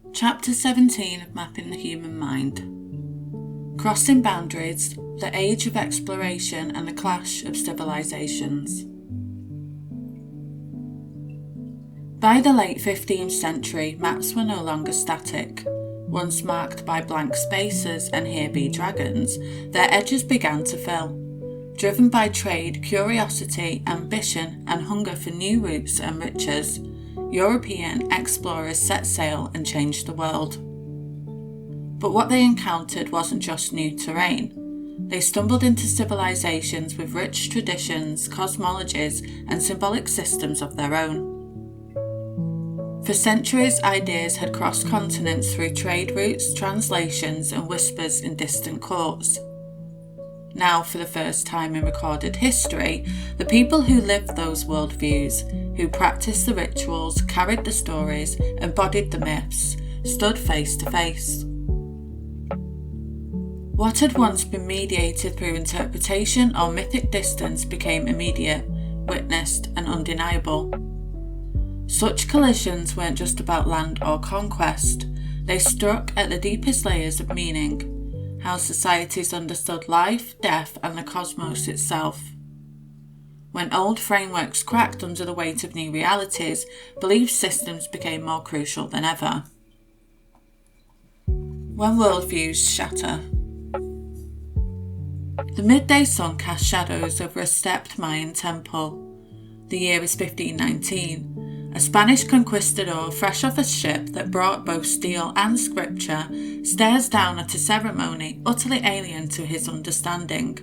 Chapter 17 of Mapping the Human Mind. Crossing Boundaries, the Age of Exploration and the Clash of Civilizations. By the late 15th century, maps were no longer static. Once marked by blank spaces and here be dragons, their edges began to fill. Driven by trade, curiosity, ambition, and hunger for new routes and riches, European explorers set sail and changed the world. But what they encountered wasn't just new terrain. They stumbled into civilizations with rich traditions, cosmologies, and symbolic systems of their own. For centuries, ideas had crossed continents through trade routes, translations, and whispers in distant courts. Now, for the first time in recorded history, the people who lived those worldviews, who practiced the rituals, carried the stories, embodied the myths, stood face to face. What had once been mediated through interpretation or mythic distance became immediate, witnessed, and undeniable. Such collisions weren't just about land or conquest, they struck at the deepest layers of meaning. How societies understood life, death, and the cosmos itself. When old frameworks cracked under the weight of new realities, belief systems became more crucial than ever. When worldviews shatter. The midday sun cast shadows over a stepped Mayan temple. The year is 1519. A Spanish conquistador, fresh off a ship that brought both steel and scripture, stares down at a ceremony utterly alien to his understanding.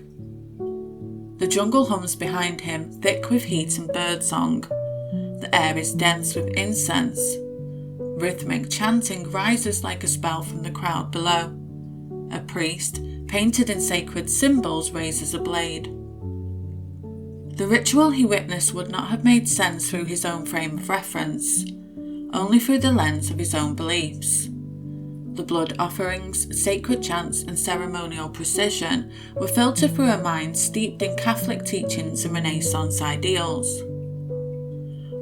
The jungle hums behind him, thick with heat and birdsong. The air is dense with incense. Rhythmic chanting rises like a spell from the crowd below. A priest, painted in sacred symbols, raises a blade. The ritual he witnessed would not have made sense through his own frame of reference, only through the lens of his own beliefs. The blood offerings, sacred chants, and ceremonial precision were filtered through a mind steeped in Catholic teachings and Renaissance ideals.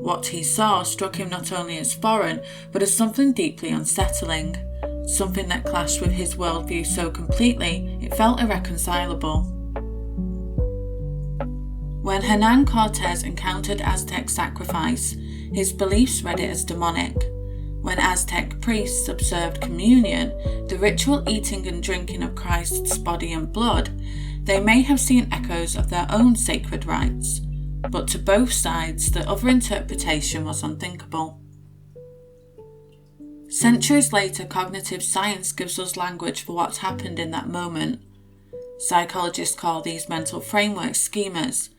What he saw struck him not only as foreign, but as something deeply unsettling, something that clashed with his worldview so completely it felt irreconcilable. When Hernan Cortes encountered Aztec sacrifice, his beliefs read it as demonic. When Aztec priests observed communion, the ritual eating and drinking of Christ's body and blood, they may have seen echoes of their own sacred rites, but to both sides the other interpretation was unthinkable. Centuries later, cognitive science gives us language for what happened in that moment. Psychologists call these mental frameworks schemas,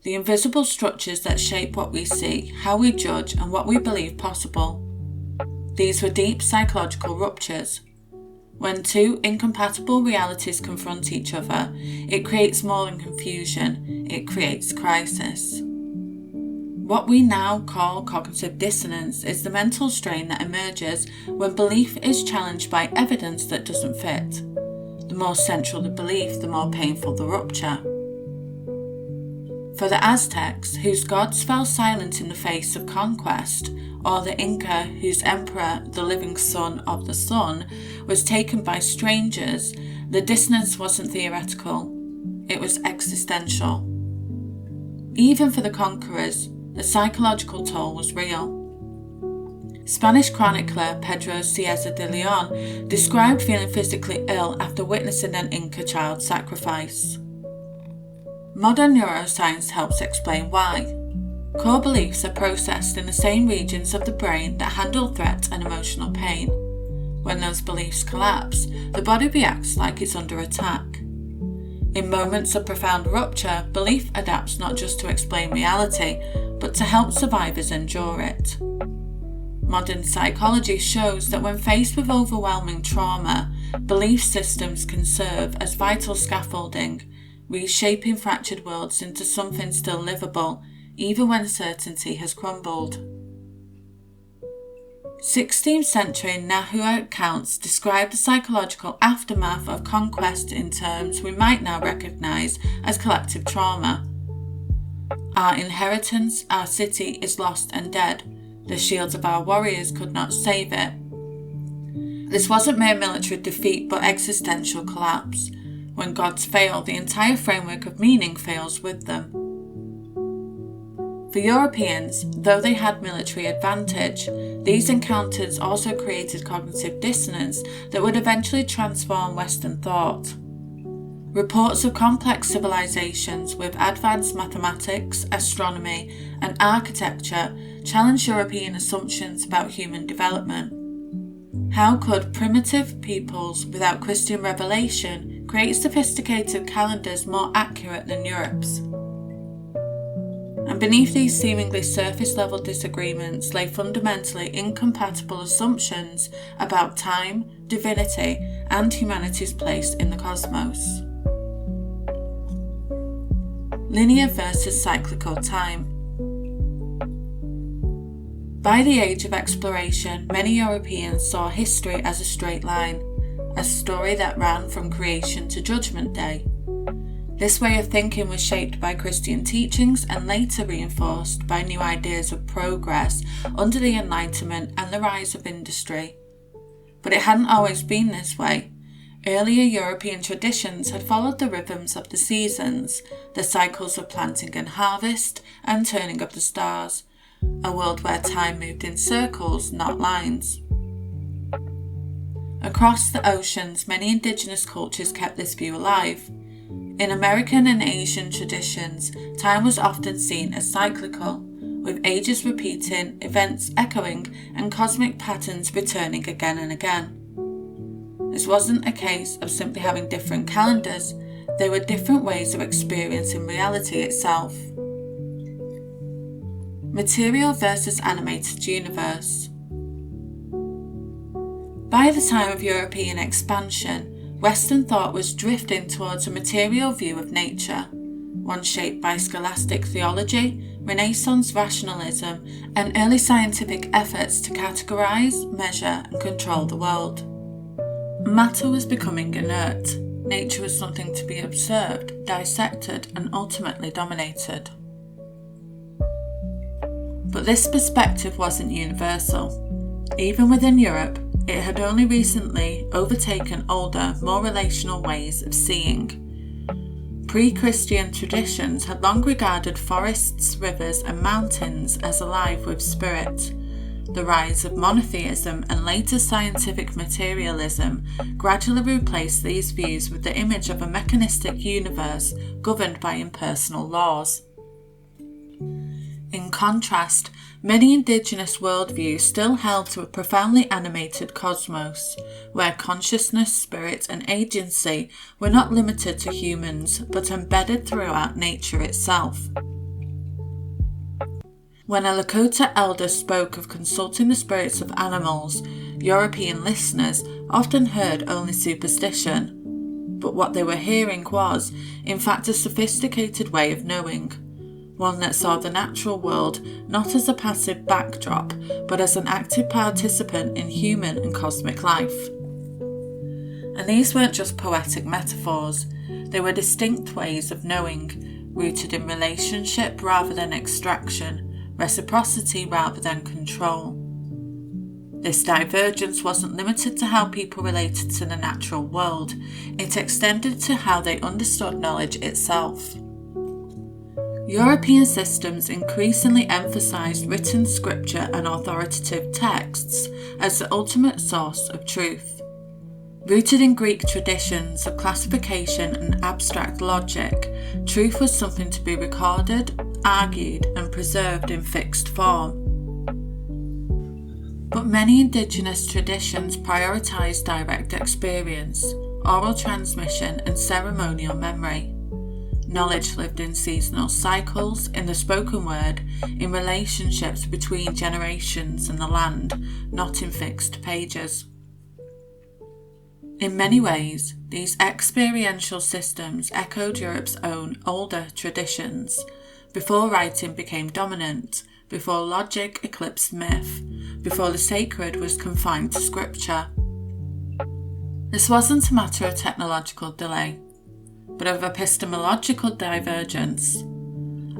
the invisible structures that shape what we see, how we judge, and what we believe possible. These were deep psychological ruptures. When two incompatible realities confront each other, it creates more than confusion, it creates crisis. What we now call cognitive dissonance is the mental strain that emerges when belief is challenged by evidence that doesn't fit. The more central the belief, the more painful the rupture. For the Aztecs, whose gods fell silent in the face of conquest, or the Inca, whose emperor, the living son of the sun, was taken by strangers, the dissonance wasn't theoretical, it was existential. Even for the conquerors, the psychological toll was real. Spanish chronicler Pedro Cieza de Leon described feeling physically ill after witnessing an Inca child sacrifice. Modern neuroscience helps explain why. Core beliefs are processed in the same regions of the brain that handle threat and emotional pain. When those beliefs collapse, the body reacts like it's under attack. In moments of profound rupture, belief adapts not just to explain reality, but to help survivors endure it. Modern psychology shows that when faced with overwhelming trauma, belief systems can serve as vital scaffolding, reshaping fractured worlds into something still livable, even when certainty has crumbled. 16th century Nahua accounts describe the psychological aftermath of conquest in terms we might now recognise as collective trauma. Our inheritance, our city, is lost and dead. The shields of our warriors could not save it. This wasn't mere military defeat but existential collapse. When gods fail, the entire framework of meaning fails with them. For Europeans, though they had military advantage, these encounters also created cognitive dissonance that would eventually transform Western thought. Reports of complex civilizations with advanced mathematics, astronomy, and architecture challenged European assumptions about human development. How could primitive peoples without Christian revelation create sophisticated calendars more accurate than Europe's? And beneath these seemingly surface-level disagreements lay fundamentally incompatible assumptions about time, divinity, and humanity's place in the cosmos. Linear versus cyclical time. By the age of exploration, many Europeans saw history as a straight line, a story that ran from creation to Judgment Day. This way of thinking was shaped by Christian teachings and later reinforced by new ideas of progress under the Enlightenment and the rise of industry. But it hadn't always been this way. Earlier European traditions had followed the rhythms of the seasons, the cycles of planting and harvest, and turning of the stars, a world where time moved in circles, not lines. Across the oceans, many indigenous cultures kept this view alive. In American and Asian traditions, time was often seen as cyclical, with ages repeating, events echoing, and cosmic patterns returning again and again. This wasn't a case of simply having different calendars, they were different ways of experiencing reality itself. Material versus animated universe. By the time of European expansion, Western thought was drifting towards a material view of nature, one shaped by scholastic theology, Renaissance rationalism, and early scientific efforts to categorize, measure, and control the world. Matter was becoming inert. Nature was something to be observed, dissected, and ultimately dominated. But this perspective wasn't universal. Even within Europe, it had only recently overtaken older, more relational ways of seeing. Pre-Christian traditions had long regarded forests, rivers, and mountains as alive with spirit. The rise of monotheism and later scientific materialism gradually replaced these views with the image of a mechanistic universe governed by impersonal laws. In contrast, many indigenous worldviews still held to a profoundly animated cosmos, where consciousness, spirit, and agency were not limited to humans, but embedded throughout nature itself. When a Lakota elder spoke of consulting the spirits of animals, European listeners often heard only superstition, but what they were hearing was, in fact, a sophisticated way of knowing. One that saw the natural world not as a passive backdrop, but as an active participant in human and cosmic life. And these weren't just poetic metaphors, they were distinct ways of knowing, rooted in relationship rather than extraction, reciprocity rather than control. This divergence wasn't limited to how people related to the natural world, it extended to how they understood knowledge itself. European systems increasingly emphasized written scripture and authoritative texts as the ultimate source of truth. Rooted in Greek traditions of classification and abstract logic, truth was something to be recorded, argued, and preserved in fixed form. But many indigenous traditions prioritized direct experience, oral transmission, and ceremonial memory. Knowledge lived in seasonal cycles, in the spoken word, in relationships between generations and the land, not in fixed pages. In many ways, these experiential systems echoed Europe's own older traditions, before writing became dominant, before logic eclipsed myth, before the sacred was confined to scripture. This wasn't a matter of technological delay, but of epistemological divergence.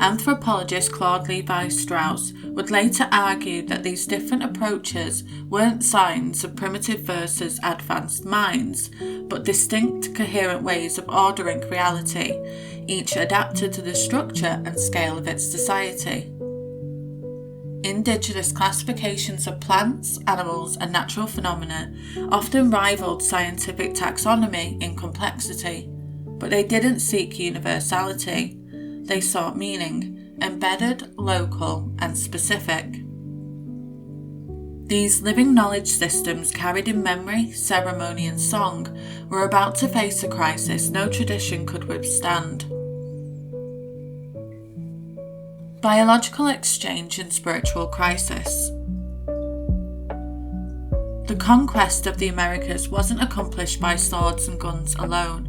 Anthropologist Claude Levi-Strauss would later argue that these different approaches weren't signs of primitive versus advanced minds, but distinct, coherent ways of ordering reality, each adapted to the structure and scale of its society. Indigenous classifications of plants, animals, and natural phenomena often rivaled scientific taxonomy in complexity, but they didn't seek universality. They sought meaning, embedded, local, and specific. These living knowledge systems, carried in memory, ceremony, and song, were about to face a crisis no tradition could withstand. Biological exchange and spiritual crisis. The conquest of the Americas wasn't accomplished by swords and guns alone.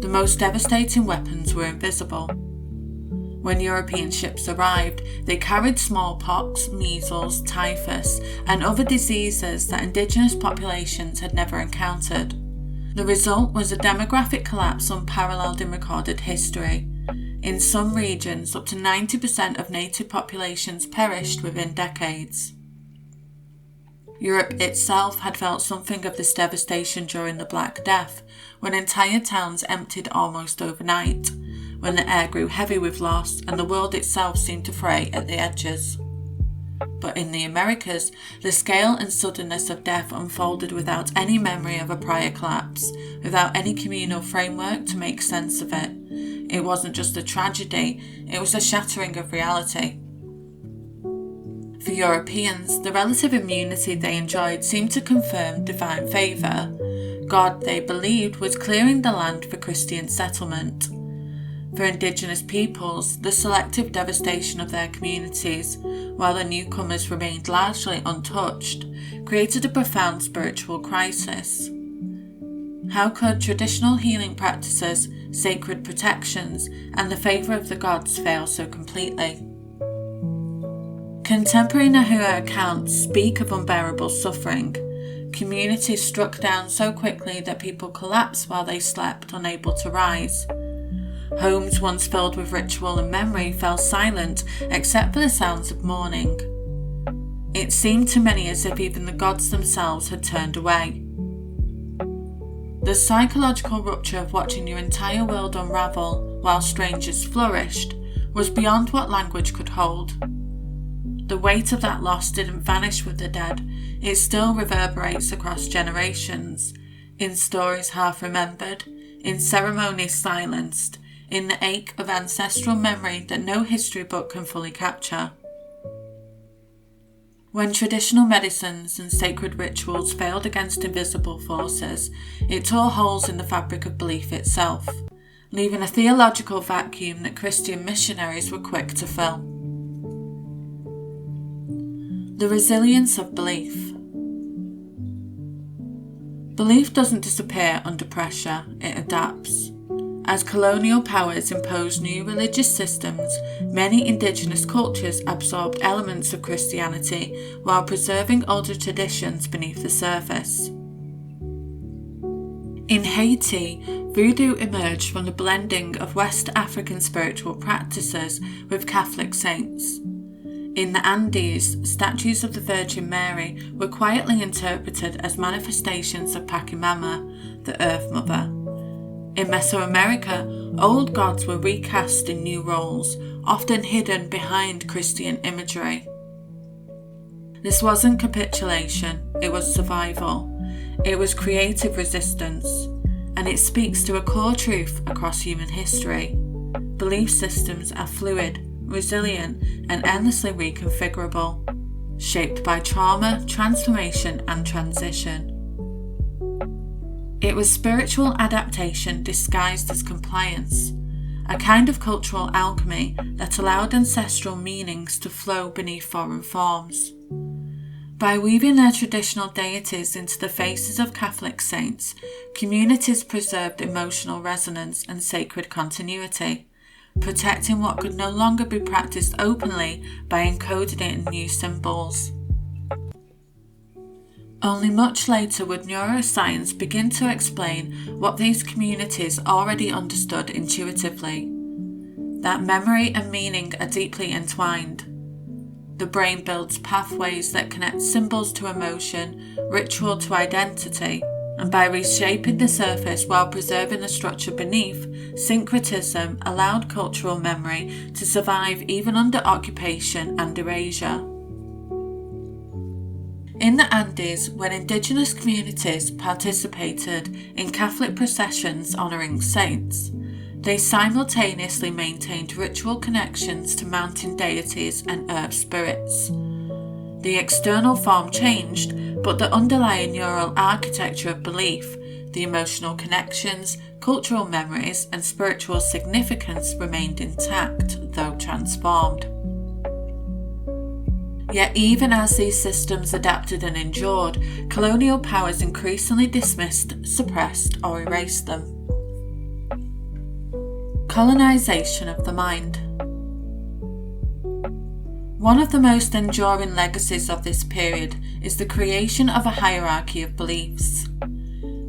The most devastating weapons were invisible. When European ships arrived, they carried smallpox, measles, typhus, and other diseases that indigenous populations had never encountered. The result was a demographic collapse unparalleled in recorded history. In some regions, up to 90% of native populations perished within decades. Europe itself had felt something of this devastation during the Black Death, when entire towns emptied almost overnight, when the air grew heavy with loss and the world itself seemed to fray at the edges. But in the Americas, the scale and suddenness of death unfolded without any memory of a prior collapse, without any communal framework to make sense of it. It wasn't just a tragedy, it was a shattering of reality. For Europeans, the relative immunity they enjoyed seemed to confirm divine favour. God, they believed, was clearing the land for Christian settlement. For indigenous peoples, the selective devastation of their communities, while the newcomers remained largely untouched, created a profound spiritual crisis. How could traditional healing practices, sacred protections, and the favour of the gods fail so completely? Contemporary Nahua accounts speak of unbearable suffering. Communities struck down so quickly that people collapsed while they slept, unable to rise. Homes once filled with ritual and memory fell silent except for the sounds of mourning. It seemed to many as if even the gods themselves had turned away. The psychological rupture of watching your entire world unravel while strangers flourished was beyond what language could hold. The weight of that loss didn't vanish with the dead, it still reverberates across generations, in stories half remembered, in ceremonies silenced, in the ache of ancestral memory that no history book can fully capture. When traditional medicines and sacred rituals failed against invisible forces, it tore holes in the fabric of belief itself, leaving a theological vacuum that Christian missionaries were quick to fill. The resilience of belief. Belief doesn't disappear under pressure, it adapts. As colonial powers imposed new religious systems, many indigenous cultures absorbed elements of Christianity while preserving older traditions beneath the surface. In Haiti, voodoo emerged from the blending of West African spiritual practices with Catholic saints. In the Andes, statues of the Virgin Mary were quietly interpreted as manifestations of Pachamama, the Earth Mother. In Mesoamerica, old gods were recast in new roles, often hidden behind Christian imagery. This wasn't capitulation, it was survival. It was creative resistance, and it speaks to a core truth across human history. Belief systems are fluid, resilient, and endlessly reconfigurable, shaped by trauma, transformation, and transition. It was spiritual adaptation disguised as compliance, a kind of cultural alchemy that allowed ancestral meanings to flow beneath foreign forms. By weaving their traditional deities into the faces of Catholic saints, communities preserved emotional resonance and sacred continuity, protecting what could no longer be practiced openly by encoding it in new symbols. Only much later would neuroscience begin to explain what these communities already understood intuitively. that memory and meaning are deeply entwined. The brain builds pathways that connect symbols to emotion, ritual to identity, and by reshaping the surface while preserving the structure beneath, syncretism allowed cultural memory to survive even under occupation and erasure. In the Andes, when indigenous communities participated in Catholic processions honouring saints, they simultaneously maintained ritual connections to mountain deities and earth spirits. The external form changed, but the underlying neural architecture of belief, the emotional connections, cultural memories, and spiritual significance remained intact, though transformed. Yet even as these systems adapted and endured, colonial powers increasingly dismissed, suppressed, or erased them. Colonization of the mind. One of the most enduring legacies of this period is the creation of a hierarchy of beliefs.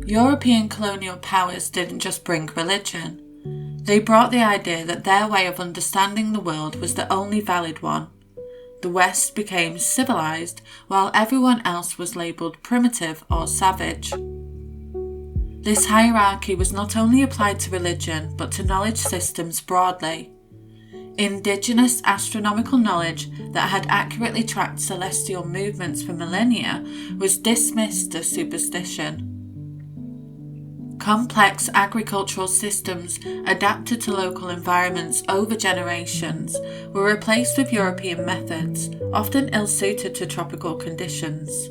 European colonial powers didn't just bring religion. They brought the idea that their way of understanding the world was the only valid one. The West became civilized, while everyone else was labelled primitive or savage. This hierarchy was not only applied to religion, but to knowledge systems broadly. Indigenous astronomical knowledge that had accurately tracked celestial movements for millennia was dismissed as superstition. Complex agricultural systems adapted to local environments over generations were replaced with European methods, often ill-suited to tropical conditions.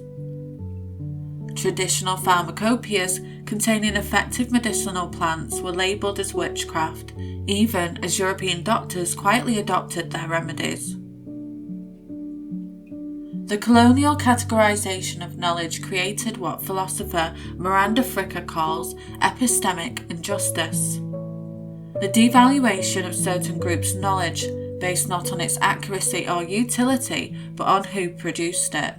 Traditional pharmacopoeias containing effective medicinal plants were labelled as witchcraft, even as European doctors quietly adopted their remedies. The colonial categorization of knowledge created what philosopher Miranda Fricker calls epistemic injustice. The devaluation of certain groups' knowledge based not on its accuracy or utility, but on who produced it.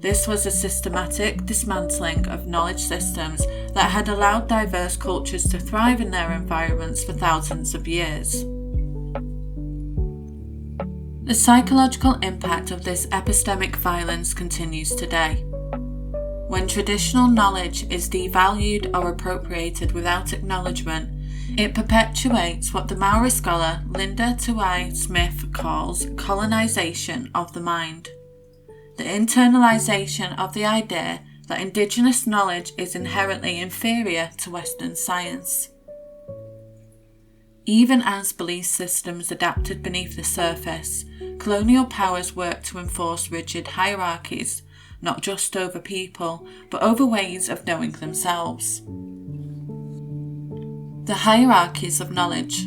This was a systematic dismantling of knowledge systems that had allowed diverse cultures to thrive in their environments for thousands of years. The psychological impact of this epistemic violence continues today. When traditional knowledge is devalued or appropriated without acknowledgement, it perpetuates what the Maori scholar Linda Tuai Smith calls colonization of the mind. The internalization of the idea that indigenous knowledge is inherently inferior to Western science. Even as belief systems adapted beneath the surface, colonial powers worked to enforce rigid hierarchies, not just over people, but over ways of knowing themselves. The hierarchies of knowledge.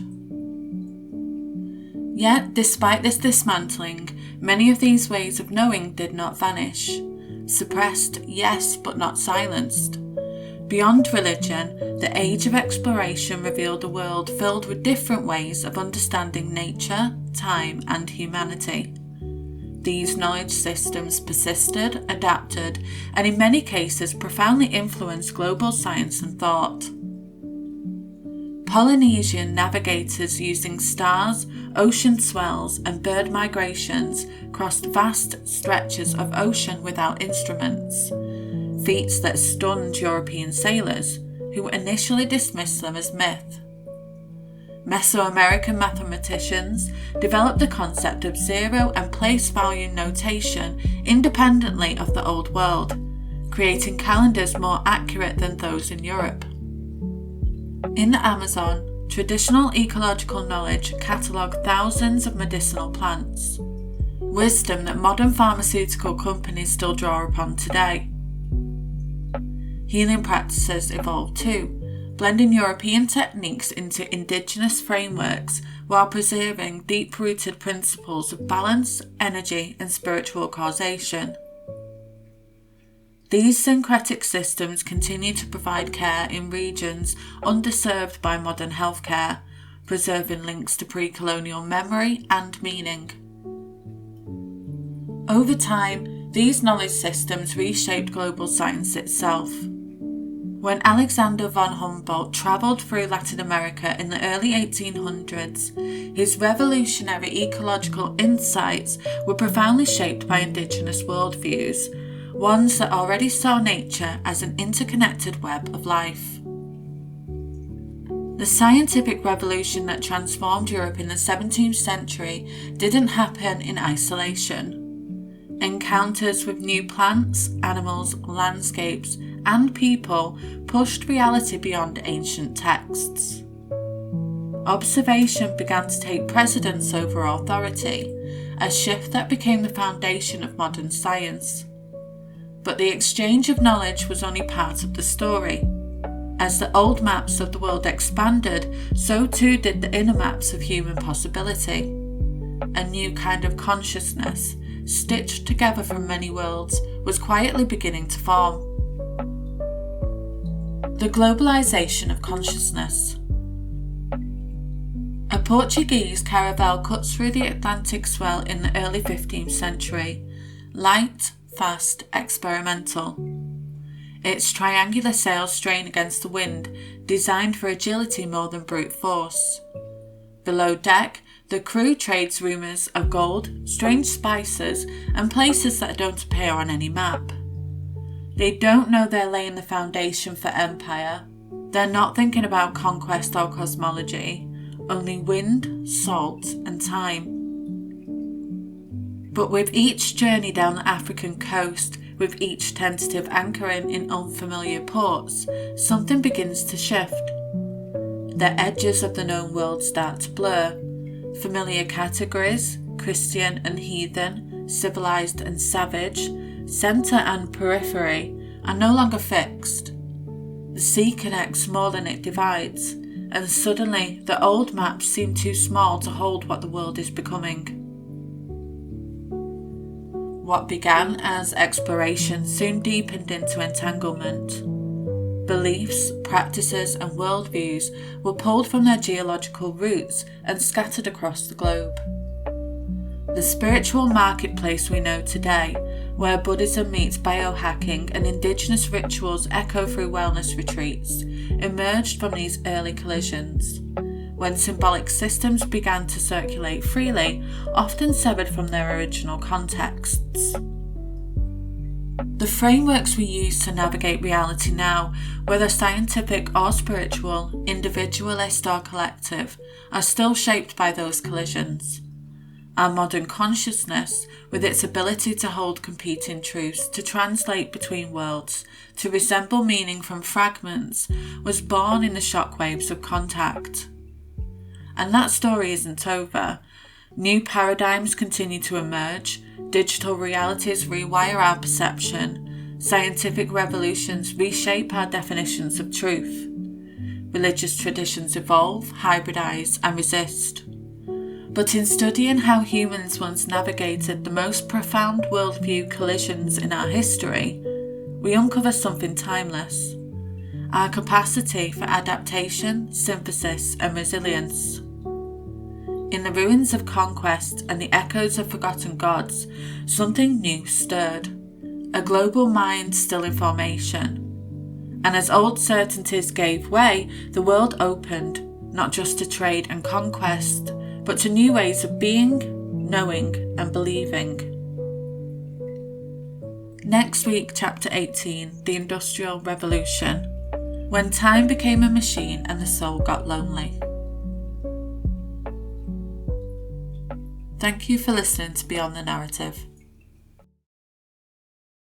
Yet, despite this dismantling, many of these ways of knowing did not vanish. Suppressed, yes, but not silenced. Beyond religion, the age of exploration revealed a world filled with different ways of understanding nature, time, and humanity. These knowledge systems persisted, adapted, and in many cases profoundly influenced global science and thought. Polynesian navigators using stars, ocean swells, and bird migrations crossed vast stretches of ocean without instruments, feats that stunned European sailors, who initially dismissed them as myth. Mesoamerican mathematicians developed the concept of zero and place value notation independently of the Old World, creating calendars more accurate than those in Europe. In the Amazon, traditional ecological knowledge catalogued thousands of medicinal plants, wisdom that modern pharmaceutical companies still draw upon today. Healing practices evolved too, blending European techniques into indigenous frameworks while preserving deep-rooted principles of balance, energy, and spiritual causation. These syncretic systems continue to provide care in regions underserved by modern healthcare, preserving links to pre-colonial memory and meaning. Over time, these knowledge systems reshaped global science itself. When Alexander von Humboldt travelled through Latin America in the early 1800s, his revolutionary ecological insights were profoundly shaped by indigenous worldviews, ones that already saw nature as an interconnected web of life. The scientific revolution that transformed Europe in the 17th century didn't happen in isolation. Encounters with new plants, animals, landscapes, and people pushed reality beyond ancient texts. Observation began to take precedence over authority, a shift that became the foundation of modern science. But the exchange of knowledge was only part of the story. As the old maps of the world expanded, so too did the inner maps of human possibility. A new kind of consciousness, stitched together from many worlds, was quietly beginning to form. The globalization of consciousness. A Portuguese caravel cuts through the Atlantic swell in the early 15th century, light, fast, experimental. Its triangular sails strain against the wind, designed for agility more than brute force. Below deck, the crew trades rumours of gold, strange spices, and places that don't appear on any map. They don't know they're laying the foundation for empire. They're not thinking about conquest or cosmology, only wind, salt, and time. But with each journey down the African coast, with each tentative anchoring in unfamiliar ports, something begins to shift. The edges of the known world start to blur. Familiar categories, Christian and heathen, civilized and savage, centre and periphery, are no longer fixed. The sea connects more than it divides, and suddenly the old maps seem too small to hold what the world is becoming. What began as exploration soon deepened into entanglement. Beliefs, practices, and worldviews were pulled from their geological roots and scattered across the globe. The spiritual marketplace we know today, where Buddhism meets biohacking and indigenous rituals echo through wellness retreats, emerged from these early collisions, when symbolic systems began to circulate freely, often severed from their original contexts. The frameworks we use to navigate reality now, whether scientific or spiritual, individualist or collective, are still shaped by those collisions. Our modern consciousness, with its ability to hold competing truths, to translate between worlds, to resemble meaning from fragments, was born in the shockwaves of contact. And that story isn't over. New paradigms continue to emerge, digital realities rewire our perception, scientific revolutions reshape our definitions of truth. Religious traditions evolve, hybridize, and resist. But in studying how humans once navigated the most profound worldview collisions in our history, we uncover something timeless: our capacity for adaptation, synthesis, and resilience. In the ruins of conquest and the echoes of forgotten gods, something new stirred, a global mind still in formation. And as old certainties gave way, the world opened, not just to trade and conquest, but to new ways of being, knowing, and believing. Next week, Chapter 18, The Industrial Revolution, when time became a machine and the soul got lonely. Thank you for listening to Beyond the Narrative.